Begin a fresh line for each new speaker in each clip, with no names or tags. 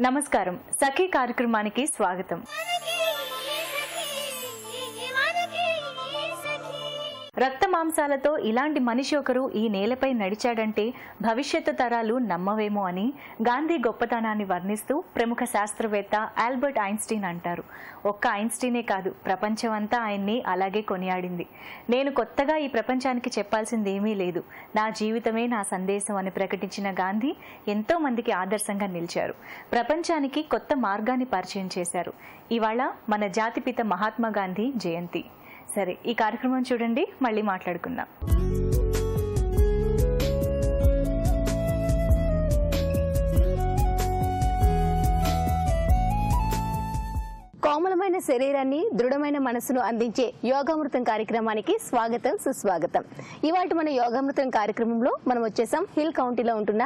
నమస్కారం సఖీ కార్యక్రమానికి స్వాగతం. రక్త మాంసాలతో ఇలాంటి మనిషి ఒకరు ఈ నేలపై నడిచాడంటే భవిష్యత్తు తరాలు నమ్మవేమో అని గాంధీ గొప్పతనాన్ని వర్ణిస్తూ ప్రముఖ శాస్త్రవేత్త ఆల్బర్ట్ ఐన్స్టీన్ అంటారు. ఒక్క ఐన్స్టీనే కాదు, ప్రపంచమంతా ఆయన్ని అలాగే కొనియాడింది. నేను కొత్తగా ఈ ప్రపంచానికి చెప్పాల్సింది ఏమీ లేదు, నా జీవితమే నా సందేశం అని ప్రకటించిన గాంధీ ఎంతో మందికి ఆదర్శంగా నిలిచారు. ప్రపంచానికి కొత్త మార్గాన్ని పరిచయం చేశారు. ఇవాళ మన జాతిపిత మహాత్మా గాంధీ జయంతి. సరే, ఈ కార్యక్రమం చూడండి, మళ్ళీ మాట్లాడుకుందాం.
కోమలమైన శరీరాన్ని దృఢమైన మనసును అందించే యోగామృతం కార్యక్రమానికి స్వాగతం, సుస్వాగతం. ఇవాళ మన యోగామృతం కార్యక్రమంలో మనం వచ్చేసాం హిల్ కౌంటీలో ఉంటున్న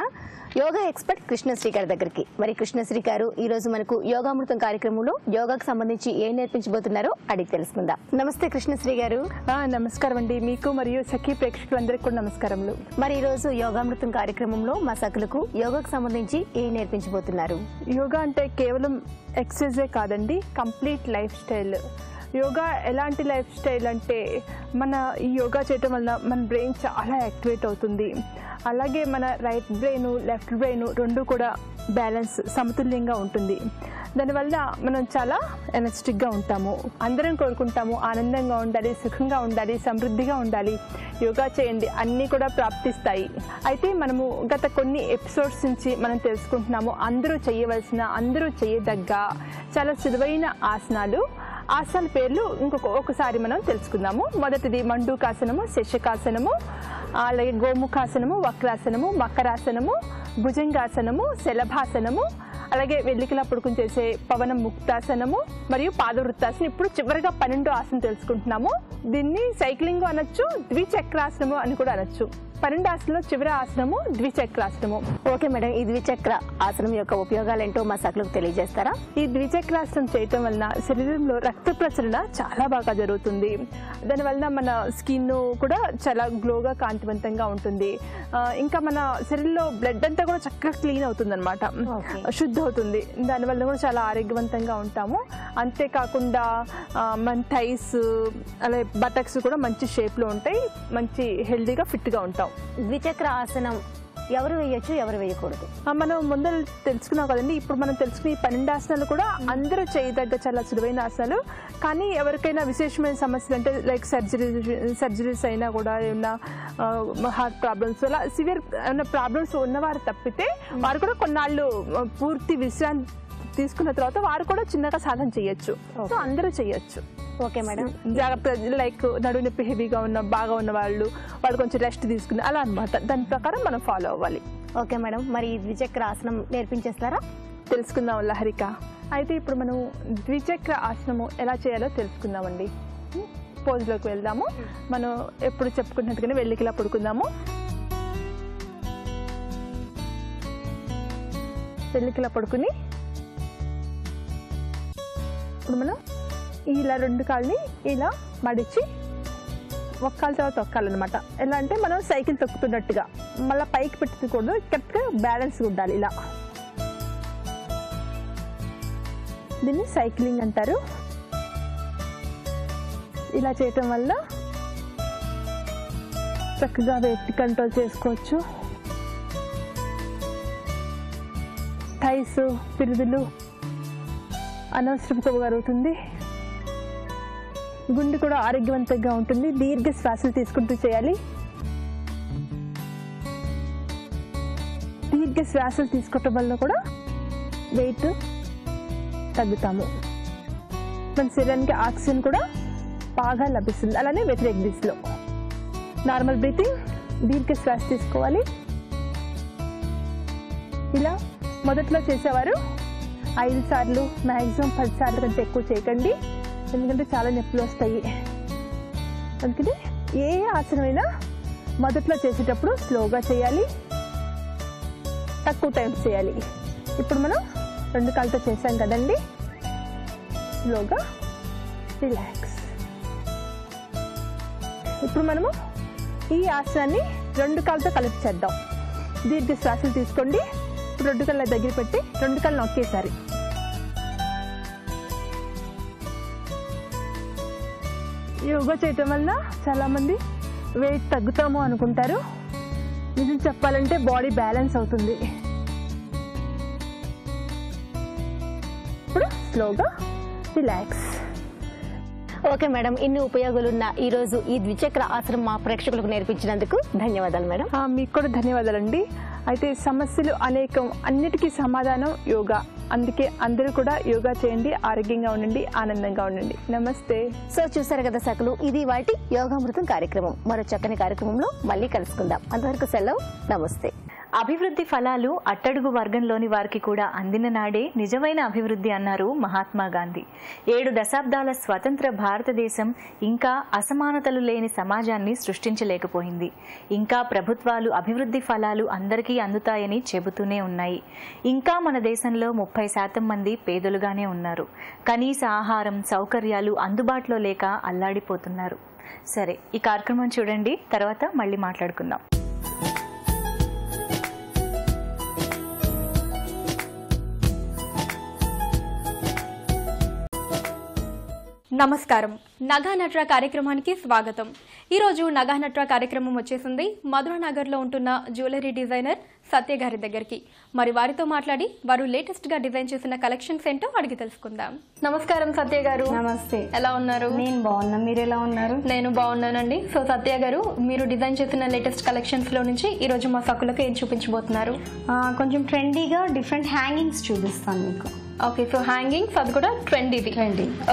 యోగా ఎక్స్పర్ట్ కృష్ణశ్రీ గారి దగ్గరికి. మరి కృష్ణశ్రీ గారు ఈ రోజు మనకు యోగామృతం కార్యక్రమంలో యోగాకు సంబంధించి ఏం నేర్పించబోతున్నారో అడిగి తెలుసుకుందాం. నమస్తే కృష్ణశ్రీ గారు.
నమస్కారం అండి, మీకు మరియు సఖీ ప్రేక్షకులందరికీ కూడా నమస్కారములు.
మరి ఈ రోజు యోగామృతం కార్యక్రమంలో మా సఖులకు యోగాకు సంబంధించి ఏం నేర్పించబోతున్నారు?
యోగా అంటే కేవలం ఎక్సర్సైజే కాదండి, కంప్లీట్ లైఫ్ స్టైల్. యోగా ఎలాంటి లైఫ్ స్టైల్ అంటే మన ఈ యోగా చేయటం వల్ల మన బ్రెయిన్ చాలా యాక్టివేట్ అవుతుంది. అలాగే మన రైట్ బ్రెయిన్ లెఫ్ట్ బ్రెయిన్ రెండు కూడా బ్యాలెన్స్ సమతుల్యంగా ఉంటుంది. దానివల్ల మనం చాలా ఎనర్జెటిక్గా ఉంటాము. అందరం కోరుకుంటాము ఆనందంగా ఉండాలి, సుఖంగా ఉండాలి, సమృద్ధిగా ఉండాలి. యోగా చేయండి, అన్నీ కూడా ప్రాప్తిస్తాయి. అయితే మనము గత కొన్ని ఎపిసోడ్స్ నుంచి మనం తెలుసుకుంటున్నాము అందరూ చేయవలసిన, అందరూ చేయదగ్గ చాలా సులువైన ఆసనాలు. ఆసనాల పేర్లు ఒకసారి మనం తెలుసుకుందాము. మొదటిది మండూకాసనము, శశకాసనము, అలాగే గోముఖాసనము, వక్రాసనము, మకరాసనము, భుజంగాసనము, శలభాసనము, అలాగే వెల్లికిలా పడుకుని చేసే పవన ముక్తాసనము మరియు పాదవృత్తాసనం. ఇప్పుడు చివరిగా 12 ఆసనం తెలుసుకుంటున్నాము. దీన్ని సైక్లింగ్ అనొచ్చు, ద్విచక్రాసనము అని కూడా అనొచ్చు. 12 ఆసనంలో చివరి ఆసనము ద్విచక్రాసనము.
ఓకే మేడం, ఈ ద్విచక్ర ఆసనం యొక్క ఉపయోగాలు ఏంటో మా సఖులకు తెలియజేస్తారా?
ఈ ద్విచక్రాసనం చేయటం వలన శరీరంలో రక్త ప్రసరణ చాలా బాగా జరుగుతుంది. దానివల్ల మన స్కిన్ కూడా చాలా గ్లోగా, కాంతివంతంగా ఉంటుంది. ఇంకా మన శరీరంలో బ్లడ్ అంతా కూడా చక్కగా క్లీన్ అవుతుంది అనమాట, శుద్ధ అవుతుంది. దానివల్ల కూడా చాలా ఆరోగ్యవంతంగా ఉంటాము. అంతేకాకుండా మన థైస్ అలాగే బటక్స్ కూడా మంచి షేప్లో ఉంటాయి, మంచి హెల్దీగా ఫిట్గా ఉంటాం.
ద్విచక్ర ఆసనం ఎవరు వేయొచ్చు, ఎవరు వేయకూడదు?
మనం ముందర తెలుసుకున్నాం కదండి. ఇప్పుడు మనం తెలుసుకున్న ఈ 12 ఆసనాలు కూడా అందరూ చేయదగ్గ చాలా సులువైన ఆసనాలు. కానీ ఎవరికైనా విశేషమైన సమస్యలు అంటే లైక్ సర్జరీస్ అయినా కూడా, ఏమన్నా హార్ట్ ప్రాబ్లమ్స్, అలా సివియర్ ఏమైనా ప్రాబ్లమ్స్ ఉన్నవారు తప్పితే వారు కూడా కొన్నాళ్ళు పూర్తి విశ్రాంతి తీసుకున్న తర్వాత వారు కూడా చిన్నగా సాధన చేయొచ్చు. సో అందరూ చేయొచ్చు.
Okay madam.
జాగ్రత్త, లైక్ నడుము నొప్పి హెవీగా బాగా ఉన్న వాళ్ళు కొంచెం రెస్ట్ తీసుకుని అలా అనమాట. దాని ప్రకారం మనం ఫాలో అవ్వాలి.
ఓకే మేడం, మరి ద్విచక్ర ఆసనం నేర్పించేస్తారా?
తెలుసుకుందాం లహరిక. అయితే ఇప్పుడు మనం ద్విచక్ర ఆసనము ఎలా చేయాలో తెలుసుకుందామండి. పోజ్లోకి వెళ్దాము. మనం ఎప్పుడు చెప్పుకున్నట్టుగానే వెల్లికిలా పడుకుందాము. వెల్లికిలా పడుకుని ఇప్పుడు మనం ఇలా 2 కాళ్ళని ఇలా మడిచి ఒక కాళ్ళ తర్వాత ఒక కాళ్ళు అనమాట. ఎలా అంటే మనం సైకిల్ తొక్కుతున్నట్టుగా మళ్ళీ పైకి పెట్టుకోకూడదు, కరెక్ట్గా బ్యాలెన్స్ ఉండాలి. ఇలా దీన్ని సైక్లింగ్ అంటారు. ఇలా చేయటం వల్ల చక్కగా వెయిట్ కంట్రోల్ చేసుకోవచ్చు. థైస్, పిరుదులు, అనవసరపు కొవ్వు కరుగుతుంది. గుండె కూడా ఆరోగ్యవంతంగా ఉంటుంది. దీర్ఘ శ్వాసలు తీసుకుంటూ చేయాలి. దీర్ఘ శ్వాసలు తీసుకోవటం వల్ల కూడా వెయిట్ తగ్గుతాము. మన శరీరానికి ఆక్సిజన్ కూడా బాగా లభిస్తుంది. అలానే వ్యతిరేక దిశలో నార్మల్ బ్రీతింగ్, దీర్ఘ శ్వాస తీసుకోవాలి. ఇలా మొదట్లో చేసేవారు 5 సార్లు, మ్యాక్సిమం 10 సార్లు కంటే ఎక్కువ చేయకండి, ఎందుకంటే చాలా నొప్పులు వస్తాయి. అందుకని ఏ ఆసనమైనా మొదట్లో చేసేటప్పుడు స్లోగా చేయాలి, తక్కువ టైం చేయాలి. ఇప్పుడు మనం 2 కాళ్ళతో చేసాం కదండి, స్లోగా రిలాక్స్. ఇప్పుడు మనము ఈ ఆసనాన్ని 2 కాళ్ళతో కలిపి చేద్దాం. దీర్ఘ శ్వాసలు తీసుకోండి. ఇప్పుడు 2 కాళ్ళ దగ్గర పెట్టి 2 కాళ్ళు నొక్కేసారి. యోగా చేయటం వల్ల చాలామంది వెయిట్ తగ్గుతాము అనుకుంటారు. నిజం చెప్పాలంటే బాడీ బ్యాలెన్స్ అవుతుంది. ఇప్పుడు స్లోగా రిలాక్స్.
ఓకే మేడం, ఇన్ని ఉపయోగాలున్న ఈరోజు ఈ ద్విచక్ర ఆసనం మా ప్రేక్షకులకు నేర్పించినందుకు ధన్యవాదాలు మేడం.
మీకు కూడా ధన్యవాదాలండి. అయితే సమస్యలు అనేకం, అన్నిటికీ సమాధానం యోగా. అందుకే అందరూ కూడా యోగా చేయండి, ఆరోగ్యంగా ఉండండి, ఆనందంగా ఉండండి. నమస్తే.
సో చూసారు కదా సకలు, ఇది వాటి యోగామృతం కార్యక్రమం. మరో చక్కని కార్యక్రమంలో మళ్ళీ కలుసుకుందాం. అంతవరకు సెలవు, నమస్తే.
అభివృద్ధి ఫలాలు అట్టడుగు వర్గంలోని వారికి కూడా అందిన నాడే నిజమైన అభివృద్ధి అన్నారు మహాత్మా గాంధీ. 7 దశాబ్దాల స్వతంత్ర భారతదేశం ఇంకా అసమానతలు లేని సమాజాన్ని సృష్టించలేకపోయింది. ఇంకా ప్రభుత్వాలు అభివృద్ధి ఫలాలు అందరికీ అందుతాయని చెబుతూనే ఉన్నాయి. ఇంకా మన దేశంలో 30% మంది పేదలుగానే ఉన్నారు. కనీస ఆహారం, సౌకర్యాలు అందుబాటులో లేక అల్లాడిపోతున్నారు. సరే, ఈ కార్యక్రమం చూడండి, తర్వాత మళ్ళీ మాట్లాడుకుందాం.
నమస్కారం. నగా నట్రా కార్యక్రమానికి స్వాగతం. ఈరోజు నగా నట్రా కార్యక్రమం వచ్చేసింది మధురానగర్లో ఉంటున్న జ్యువెలరీ డిజైనర్ సత్య గారి దగ్గరికి. మరి వారితో మాట్లాడి వారు లేటెస్ట్ గా డిజైన్ చేసిన కలెక్షన్స్ ఏంటో అడిగి తెలుసుకుందాం. నమస్కారం సత్య గారు.
నమస్తే.
ఎలా ఉన్నారు?
నేను బాగున్నా, మీరు ఎలా ఉన్నారు?
నేను బాగున్నానండి. సో సత్య గారు, మీరు డిజైన్ చేసిన లేటెస్ట్ కలెక్షన్స్ లో నుంచి ఈ రోజు మా సకులకు ఏం చూపించబోతున్నారు?
కొంచెం ట్రెండీగా డిఫరెంట్ హ్యాంగింగ్స్ చూపిస్తాను మీకు.
ఓకే, సో హ్యాంగింగ్స్ అది కూడా ట్రెండీ.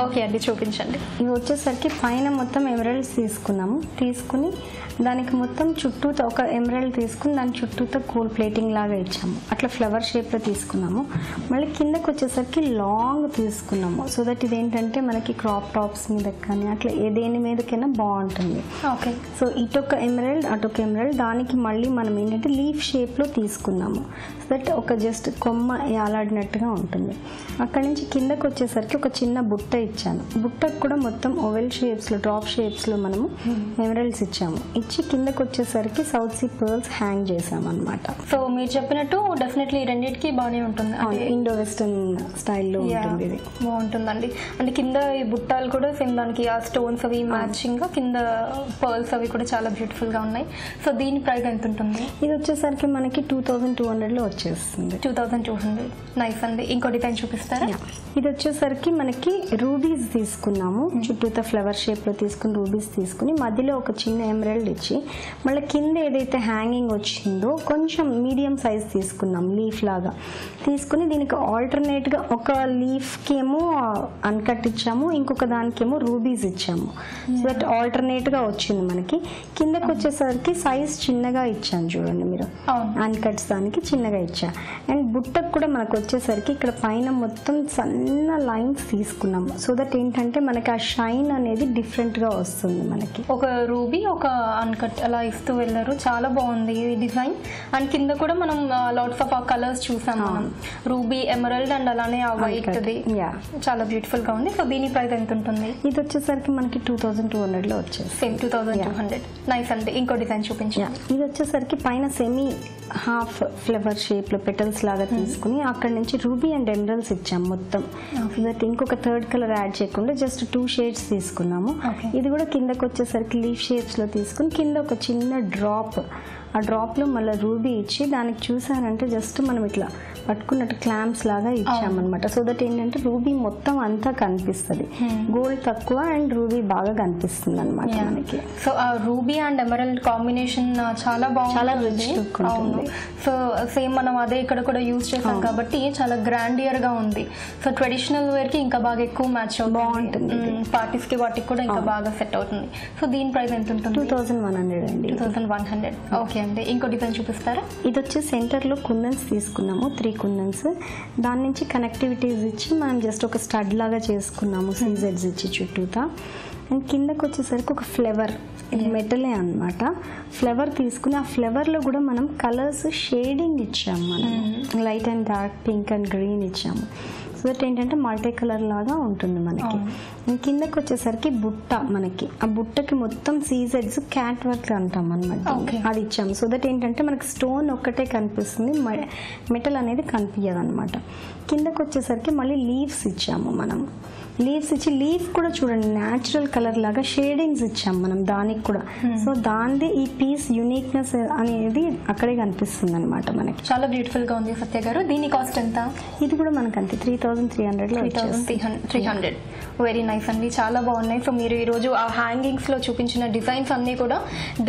ఓకే అండి, చూపించండి.
ఇవి వచ్చేసరికి పైన మొత్తం ఎమరల్డ్స్ తీసుకుని దానికి మొత్తం చుట్టూతో ఒక ఎమరల్డ్ తీసుకుని దాని చుట్టూతో గోల్డ్ ప్లేటింగ్ లాగా ఇచ్చాము. అట్లా ఫ్లవర్ షేప్లో తీసుకున్నాము. మళ్ళీ కిందకు వచ్చేసరికి లాంగ్ తీసుకున్నాము. సో దట్ ఇదేంటంటే మనకి క్రాప్ టాప్స్ మీద కానీ అట్లా దేని మీదకైనా బాగుంటుంది.
ఓకే,
సో ఇటొక ఎమరల్డ్ అటొక ఎమరల్డ్, దానికి మళ్ళీ మనం ఏంటంటే లీఫ్ షేప్లో తీసుకున్నాము. సో దట్ ఒక జస్ట్ కొమ్మ యాలాడినట్టుగా ఉంటుంది. అక్కడి నుంచి కిందకు వచ్చేసరికి ఒక చిన్న బుట్ట ఇచ్చాను. బుట్టకు కూడా మొత్తం ఓవెల్ షేప్స్లో, డ్రాప్ షేప్స్లో మనము ఎమరల్డ్స్ ఇచ్చాము. ఇచ్చి కిందకు వచ్చేసరికి సౌత్ సీ పర్ల్స్ హ్యాంగ్ చేసామన్నమాట.
సో మీరు చెప్పినట్టు డెఫినెట్లీ రెండింటికి బాగానే ఉంటుంది.
ఇండో వెస్టర్న్ స్టైల్లో ఉంటుంది. ఇది
బాగుంటుందండి. అంటే కింద ఈ బుట్టాలు కూడా సేమ్ దానికి ఆ స్టోన్స్ అవి మ్యాచింగ్ గా, కింద పర్ల్స్ అవి కూడా చాలా బ్యూటిఫుల్ గా ఉన్నాయి. సో దీని ప్రైస్ ఎంత ఉంటుంది?
ఇది వచ్చేసరికి మనకి 2200 వచ్చేస్తుంది.
2200. నైస్ అండి. ఇంకో డిజైన్ చూపిస్తారా?
ఇది వచ్చేసరికి మనకి రూబీస్ తీసుకున్నాము. చుట్టూతో ఫ్లవర్ షేప్ లో తీసుకుని రూబీస్ తీసుకుని మధ్యలో ఒక చిన్న ఎమరల్డ్ ఇచ్చి మళ్ళీ కింద ఏదైతే హ్యాంగింగ్ వచ్చిందో కొంచెం మీడియం సైజ్ తీసుకున్నాం, లీఫ్ లాగా తీసుకుని దీనికి ఆల్టర్నేట్ గా ఒక లీఫ్ కి ఏమో అన్కట్ ఇచ్చాము, ఇంకొక దానికేమో రూబీస్ ఇచ్చాము. సో దట్ ఆల్టర్నేట్ గా వచ్చింది మనకి. కిందకి వచ్చేసరికి సైజ్ చిన్నగా ఇచ్చాను, చూడండి మీరు, అన్కట్స్ దానికి చిన్నగా ఇచ్చా. అండ్ బుట్టకు కూడా మనకు వచ్చేసరికి ఇక్కడ పైన మొత్తం సన్న లైన్స్ తీసుకున్నాము. సో దట్ ఏంటంటే మనకి ఆ షైన్ అనేది డిఫరెంట్ గా వస్తుంది. మనకి
ఒక రూబీ, ఒక అన్కట్ అలా ఇస్తూ వెళ్ళారు. చాలా బాగుంది ఈ డిజైన్. అండ్ కింద కూడా మనం లాట్స్ ఆఫ్ ఆ కలర్స్ చూసాం మనం, రూబీ, ఎమరల్డ్ అండ్ అలానే ఆ వైట్ ది. చాలా బ్యూటిఫుల్ గా ఉంది. సో దీని ప్రైస్ ఎంత ఉంటుంది?
ఇది వచ్చేసరికి మనకి 2200 వచ్చేసి
సేమ్ 2200. నైస్ అండి. ఇంకో డిజైన్ చూపించండి.
ఇది వచ్చేసరికి పైన సెమీ హాఫ్ ఫ్లవర్ షేప్ లో పెటల్స్ లాగా తీసుకుని అక్కడ నుంచి రూబీ అండ్ ఎమరల్డ్స్ ఇచ్చాం మొత్తం. సో దట్ ఇంకొక థర్డ్ కలర్ యాడ్ చేయకుండా జస్ట్ 2 షేడ్స్ తీసుకున్నాము. ఇది కూడా కిందకి వచ్చేసరికి లీఫ్ షేప్స్ లో తీసుకుని కింద ఒక చిన్న డ్రాప్, ఆ డ్రాప్ లో మళ్ళీ రూబీ ఇచ్చి దానికి చూసారంటే జస్ట్ మనం ఇట్లా పట్టుకున్నట్టు క్లాంప్స్ లాగా ఇచ్చామన్నమాట. సో దట్ ఏంటంటే రూబీ మొత్తం అంతా కనిపిస్తుంది, గోల్డ్ తక్కువ అండ్ రూబీ బాగా కనిపిస్తుంది అనమాట మనకి.
సో ఆ రూబీ అండ్ ఎమరల్డ్ కాంబినేషన్ చాలా బాగుంది,
చాలా రిచ్ లుక్ ఉంటుంది.
సో సేమ్ మనం అదే ఇక్కడ కూడా యూజ్ చేసాం కాబట్టి చాలా గ్రాండియర్ గా ఉంది. సో ట్రెడిషనల్ వేర్ కి ఇంకా బాగా ఎక్కువ మ్యాచ్
బాగుంటుంది,
పార్టీస్ కి వాటికి కూడా ఇంకా బాగా సెట్ అవుతుంది. సో దీని ప్రైస్ ఎంత ఉంటుంది?
2100 అండి.
2100. ఓకే అండి. ఇంకో డిజైన్ చూపిస్తారా?
ఇది వచ్చి సెంటర్ లో కుందన్స్ తీసుకున్నాము, 3 కుందన్స్. దాని నుంచి కనెక్టివిటీస్ ఇచ్చి మనం జస్ట్ ఒక స్టడ్ లాగా చేసుకున్నాము, సీజెడ్స్ ఇచ్చి చుట్టూతా. అండ్ కిందకి వచ్చేసరికి ఒక ఫ్లవర్, ఇది మెటలే అనమాట. ఫ్లవర్ తీసుకుని ఆ ఫ్లవర్ లో కూడా మనం కలర్స్ షేడింగ్ ఇచ్చాము. మనం light and dark, pink and green ఇచ్చాము. సో దట్ ఏంటంటే మల్టీ కలర్ లాగా ఉంటుంది మనకి. కిందకి వచ్చేసరికి బుట్ట, మనకి ఆ బుట్టకి మొత్తం సీజెడ్స్ క్యాట్ వర్క్ అంటాం అనమాట, అది ఇచ్చాము. సో దట్ ఏంటంటే మనకి స్టోన్ ఒక్కటే కనిపిస్తుంది, మెటల్ అనేది కనిపించదు అనమాట. కిందకి వచ్చేసరికి మళ్ళీ లీవ్స్ ఇచ్చాము మనం. లీవ్స్ ఇచ్చి లీఫ్ కూడా చూడండి న్యాచురల్ కలర్ లాగా షేడింగ్స్ ఇచ్చాం మనం దానికి కూడా. సో దానిది ఈ పీస్ యూనిక్నెస్ అనేది అక్కడే కనిపిస్తుంది అనమాట మనకి.
చాలా బ్యూటిఫుల్ గా ఉంది సత్య గారు. దీని కాస్ట్ ఎంత?
ఇది కూడా మనకి అంతే 3300.
వెరీ నైస్ అండి, చాలా బాగున్నాయి. సో మీరు ఈరోజు ఆ హ్యాంగింగ్స్ లో చూపించిన డిజైన్స్ అన్ని కూడా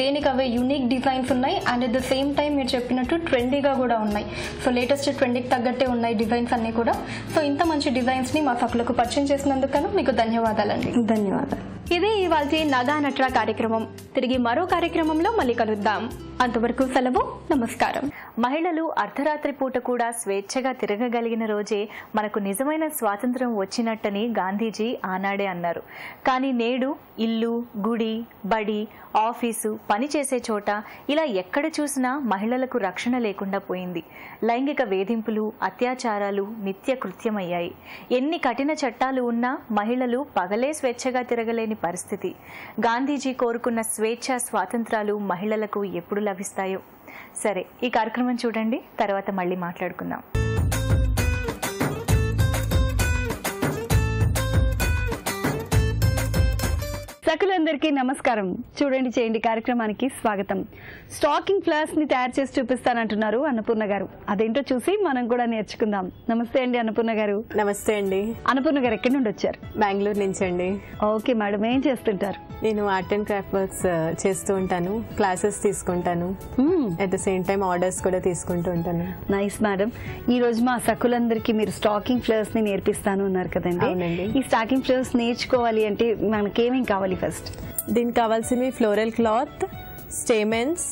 దేనికి అవే యూనిక్ డిజైన్స్ ఉన్నాయి and at the same time మీరు చెప్పినట్టు ట్రెండీగా కూడా ఉన్నాయి. సో లేటెస్ట్ ట్రెండీకి తగ్గట్టే ఉన్నాయి డిజైన్స్ అన్ని కూడా. సో ఇంత మంచి డిజైన్స్ ని మా సకులకు పరిచయం చేసినందుకు మీకు ధన్యవాదాలండి.
ధన్యవాదాలు.
ఇదే ఇవాల్టి నగా నట్ర కార్యక్రమం. తిరిగి మరో కార్యక్రమంలో మళ్ళీ కలుద్దాం. అంతవరకు సెలవు, నమస్కారం.
మహిళలు అర్ధరాత్రి పూట కూడా స్వేచ్ఛగా తిరగగలిగిన రోజే మనకు నిజమైన స్వాతంత్రం వచ్చినట్టని గాంధీజీ ఆనాడే అన్నారు. కానీ నేడు ఇల్లు, గుడి, బడి, ఆఫీసు, పనిచేసే చోట ఇలా ఎక్కడ చూసినా మహిళలకు రక్షణ లేకుండా పోయింది. లైంగిక వేధింపులు, అత్యాచారాలు నిత్య కృత్యమయ్యాయి. ఎన్ని కఠిన చట్టాలు ఉన్నా మహిళలు పగలే స్వేచ్ఛగా తిరగలేని పరిస్థితి. గాంధీజీ కోరుకున్న స్వేచ్ఛ, స్వాతంత్రాలు మహిళలకు ఎప్పుడు లభిస్తాయో. సరే, ఈ కార్యక్రమం చూడండి, తర్వాత మళ్ళీ మాట్లాడుకుందాం.
సకులందరికీ నమస్కారం. చూడండి చేయండి కార్యక్రమానికి స్వాగతం. స్టాకింగ్ ఫ్లవర్స్ ని తయారు చేసి చూపిస్తానంటున్నారు అన్నపూర్ణ గారు. అదేంటో చూసి మనం కూడా నేర్చుకుందాం. నమస్తే అండి అన్నపూర్ణ గారు.
నమస్తే అండి.
అన్నపూర్ణ గారు ఎక్కడి నుండి వచ్చారు?
బెంగళూరు నుంచి అండి.
ఓకే మేడం, ఏం చేస్తుంటారు?
నేను ఆర్ట్ అండ్ క్రాఫ్ట్ వర్క్స్ చేస్తూ ఉంటాను, క్లాసెస్ తీసుకుంటాను, at the same time orders కూడా తీసుకుంటూ ఉంటాను.
Nice madam. ఈ రోజు మా సకులందరికీ మీరు స్టాకింగ్ ఫ్లవర్స్ ని నేర్పిస్తాను అన్నారు కదండి.
అవునండి.
ఈ స్టాకింగ్ ఫ్లవర్స్ నేర్చుకోవాలి అంటే మనకేమేం కావాలి? ఫస్ట్
దీనికి కావాల్సినవి floral cloth, stamens,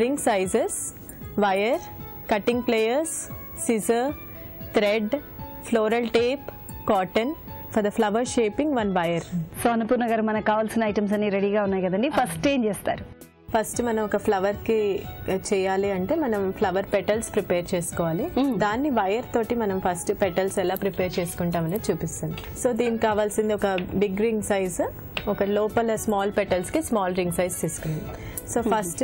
ring sizes, wire, cutting pliers, scissor, thread, floral tape, cotton. For the flower shaping 1 wire.
So Annapurna garu, మనకు కావాల్సిన ఐటమ్స్ అన్ని రెడీగా ఉన్నాయి కదండి. ఫస్ట్ ఏం చేస్తారు?
ఫస్ట్ మనం ఒక ఫ్లవర్ కి చేయాలి అంటే మనం ఫ్లవర్ పెటల్స్ ప్రిపేర్ చేసుకోవాలి. దాన్ని వైర్ తోటి మనం ఫస్ట్ పెటల్స్ ఎలా ప్రిపేర్ చేసుకుంటామనేది చూపిస్తాను. సో దీనికి కావాల్సింది ఒక బిగ్ రింగ్ సైజ్, ఒక లోపల స్మాల్ పెటల్స్ కి స్మాల్ రింగ్ సైజ్ తీసుకున్నాను. So first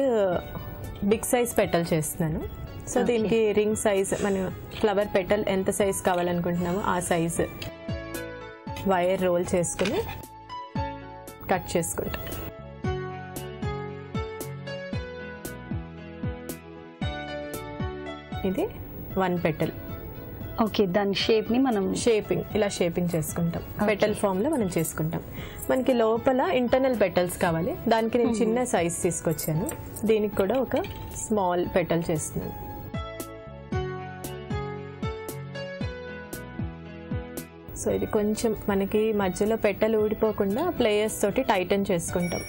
big size petal చేస్తున్నాను. సో దీనికి రింగ్ సైజ్, మనం ఫ్లవర్ పెటల్ ఎంత సైజ్ కావాలనుకుంటున్నామో ఆ సైజ్ వైర్ రోల్ చేసుకుని కట్ చేసుకుంటాం. ఇది 1 పెటల్.
ఓకే, దాని షేప్ ని మనం
ఇలా షేపింగ్ చేసుకుంటాం. పెటల్ ఫామ్ లో మనం చేసుకుంటాం. మనకి లోపల ఇంటర్నల్ పెటల్స్ కావాలి. దానికి నేను చిన్న సైజ్ తీసుకొచ్చాను. దీనికి కూడా ఒక స్మాల్ పెటల్ చేస్తున్నాను. సో ఇది కొంచెం మనకి మధ్యలో పెటల్ ఊడిపోకుండా ప్లేయర్స్ తోటి టైటన్ చేసుకుంటాం.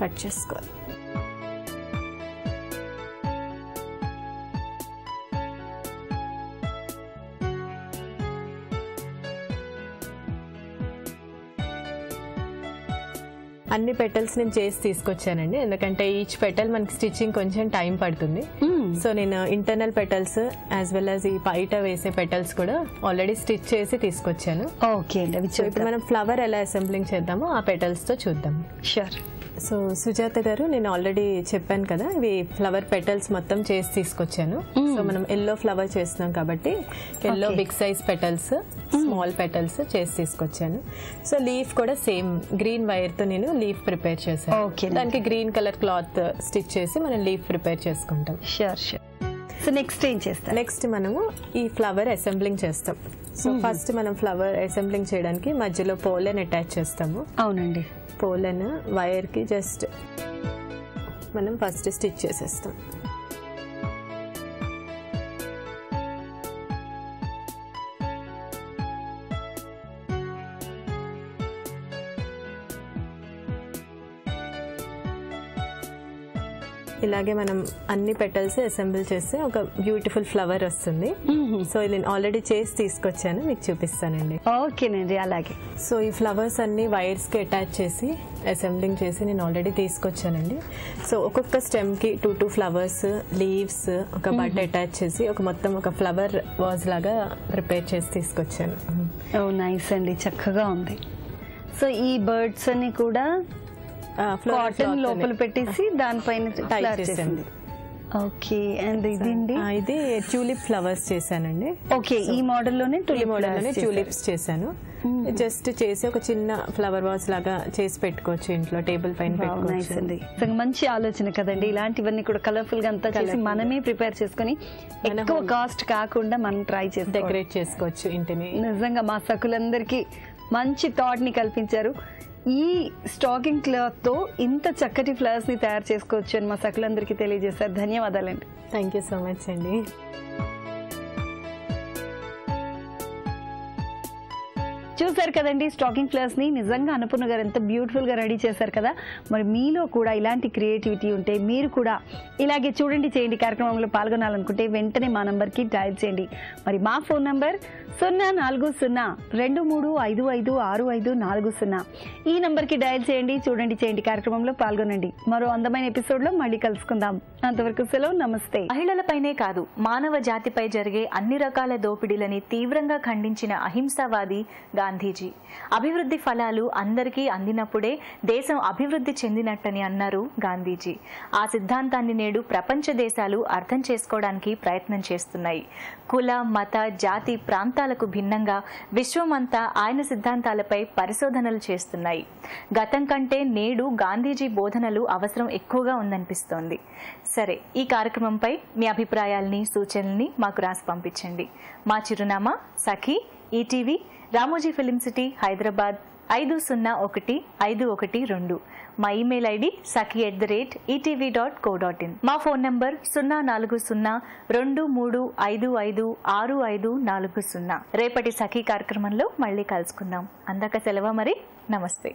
కట్ చేసుకోవాలి. అన్ని పెటల్స్ నేను చేసి తీసుకొచ్చానండి, ఎందుకంటే ఈచ్ పెటల్ మనకి స్టిచ్చింగ్ కొంచెం టైం పడుతుంది. సో నేను internal petals as well as ఈ బయట వేసే పెటల్స్ కూడా ఆల్రెడీ స్టిచ్ చేసి తీసుకొచ్చాను.
ఓకే,
ఇప్పుడు మనం ఫ్లవర్ ఎలా అసెంబ్లింగ్ చేద్దామో ఆ పెటల్స్ తో చూద్దాం.
షూర్.
సో సుజాత గారు, నేను ఆల్రెడీ చెప్పాను కదా, ఇవి ఫ్లవర్ పెటల్స్ మొత్తం చేసి తీసుకొచ్చాను. సో మనం ఎల్లో ఫ్లవర్ చేస్తున్నాం కాబట్టి yellow big size petals, small petals చేసి తీసుకొచ్చాను. సో లీఫ్ కూడా సేమ్ గ్రీన్ వైర్ తో నేను లీఫ్ ప్రిపేర్ చేశాను. దానికి గ్రీన్ కలర్ క్లాత్ స్టిచ్ చేసి మనం లీఫ్ ప్రిపేర్ చేసుకుంటాం.
షూర్. సో నెక్స్ట్ ఏం చేస్తాం?
నెక్స్ట్ మనము ఈ ఫ్లవర్ అసెంబ్లింగ్ చేస్తాం. సో ఫస్ట్ మనం ఫ్లవర్ అసెంబ్లింగ్ చేయడానికి మధ్యలో పోలెన్ అటాచ్ చేస్తాము.
అవునండి.
పోలెన్ వైర్ కి జస్ట్ మనం ఫస్ట్ స్టిచ్ చేసేస్తాం. ఇలాగే మనం అన్ని పెటల్స్ అసెంబుల్ చేస్తే ఒక బ్యూటిఫుల్ ఫ్లవర్ వస్తుంది. సో ఇది నేను ఆల్రెడీ చేసి తీసుకొచ్చాను, మీకు చూపిస్తానండి.
ఓకేనండి, అలాగే.
సో ఈ ఫ్లవర్స్ అన్ని వైర్స్ కి అటాచ్ చేసి అసెంబ్లింగ్ చేసి నేను ఆల్రెడీ తీసుకొచ్చానండి. సో ఒక్కొక్క స్టెమ్ కి 2 ఫ్లవర్స్, లీవ్స్, ఒక బడ్ అటాచ్ చేసి మొత్తం ఒక ఫ్లవర్ వాజ్ లాగా ప్రిపేర్ చేసి తీసుకొచ్చాను.
ఓ నైస్ అండి, చక్కగా ఉంది. సో ఈ బర్డ్స్ అన్ని కూడా కాటన్ లోపల పెట్టేసి దానిపైన
టై
ఫ్లవర్
చేసింది.
ఓకే, అండ్ ఇదండి
ఇది ట్యూలిప్ ఫ్లవర్స్ చేశానండి.
ఓకే, ఈ మోడల్ లోనే
ట్యూలిప్స్ చేశాను. జస్ట్ చేసి ఒక చిన్న ఫ్లవర్ వాజ్ లాగా చేసి పెట్టుకోవచ్చు ఇంట్లో, టేబుల్ పైన పెట్టుకోవచ్చు.
మంచి ఆలోచన కదండి. ఇలాంటివన్నీ కూడా కలర్ఫుల్ గా అంతా చేసి మనమే ప్రిపేర్ చేసుకుని ఎక్కువ కాస్ట్ కాకుండా మనం ట్రై చేసి
డెకరేట్ చేసుకోవచ్చు ఇంటిని.
నిజంగా మా సకులందరికీ మంచి థాట్ ని కల్పించారు. ఈ స్టాకింగ్ క్లాత్ తో ఇంత చక్కటి ఫ్లవర్స్ ని తయారు చేసుకోవచ్చు అని మా సకులందరికీ తెలియజేశారు. ధన్యవాదాలండి.
థ్యాంక్ యూ సో మచ్ అండి.
చూసారు కదండి స్టాకింగ్ ఫ్లవర్స్ ని. నిజంగా అన్నపూర్ణ గారు ఎంత బ్యూటిఫుల్ గా రెడీ చేశారు కదా. మరి మీలో కూడా ఇలాంటి క్రియేటివిటీ ఉంటే మీరు కూడా ఇలాగే చూడండి చేయండి కార్యక్రమంలో పాల్గొనాలనుకుంటే వెంటనే మా నంబర్ కి డయల్ చేయండి. మరి మా ఫోన్ నంబర్ 04023556540. ఈ నంబర్ కి డయల్ చేయండి, చూడండి చేయండి కార్యక్రమంలో పాల్గొనండి. మరో అందమైన ఎపిసోడ్ లో మళ్ళీ కలుసుకుందాం. అంతవరకు సెలవు, నమస్తే.
మహిళలపైనే కాదు మానవ జాతిపై జరిగే అన్ని రకాల దోపిడీలని తీవ్రంగా ఖండించిన అహింసావాది గాంధీజీ. అభివృద్ధి ఫలాలు అందరికీ అందినప్పుడే దేశం అభివృద్ధి చెందినట్టని అన్నారు గాంధీజీ. ఆ సిద్ధాంతాన్ని నేడు ప్రపంచ దేశాలు అర్థం చేసుకోవడానికి ప్రయత్నం చేస్తున్నాయి. కుల, మత, జాతి, ప్రాంతాలకు భిన్నంగా విశ్వమంతా ఆయన సిద్ధాంతాలపై పరిశోధనలు చేస్తున్నాయి. గతం కంటే నేడు గాంధీజీ బోధనలు అవసరం ఎక్కువగా ఉందనిపిస్తోంది. సరే, ఈ కార్యక్రమంపై మీ అభిప్రాయాల్ని, సూచనల్ని మాకు రాసి పంపించండి. మా చిరునామా Sakhi, ETV, Ramoji Film City, Hyderabad 501-512. మా ఇమెయిల్ ఐడి sakhi@etv.co.in. మా ఫోన్ నంబర్ 04023556540. రేపటి సఖీ కార్యక్రమంలో మళ్ళీ కలుసుకుందాం. అందాక సెలవు మరి. నమస్తే.